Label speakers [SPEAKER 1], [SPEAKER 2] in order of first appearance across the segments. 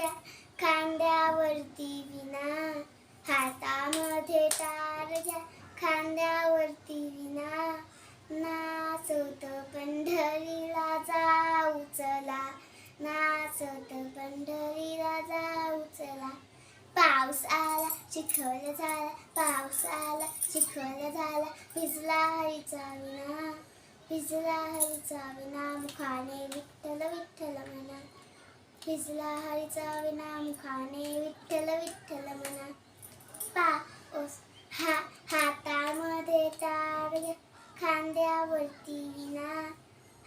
[SPEAKER 1] घ्या खांद्यावरती विणा, हातामध्ये टाळ घ्या खांद्यावरती विणा, नाचत पंढरीला जाऊ चला, नाचत पंढरीला जाऊ चला. पाऊस आला चिखल झाला, पाऊस आला चिखल झाला, भिजला हरीचा विणा, भिजला हरीचा विणा, मुखाने विठ्ठल विठ्ठल म्हणा, भिजला हरीचा विणा, मुखाने विठ्ठल विठ्ठल म्हणा. पाऊस हातामध्ये टाळ घ्या खांद्यावरती विणा,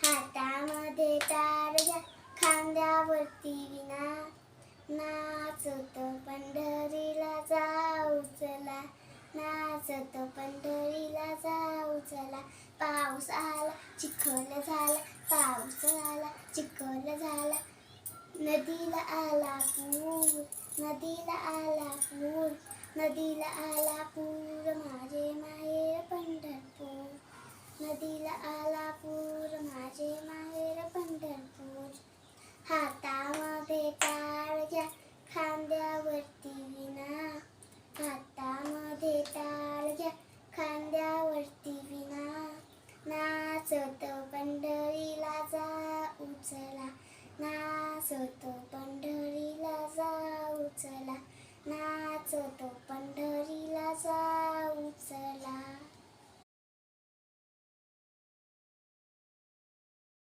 [SPEAKER 1] हातामध्ये टाळ घ्या खांद्यावरती विणा, नाचत पंढरीला जाऊ चला, नाचत पंढरीला जाऊ चला. पाऊस आला चिखल झाला, पाऊस आला चिखल झाला, नदीला आला पूर, नदीला आला पूर, नदीला आला पूर, माझे माहेर पंढरपूर.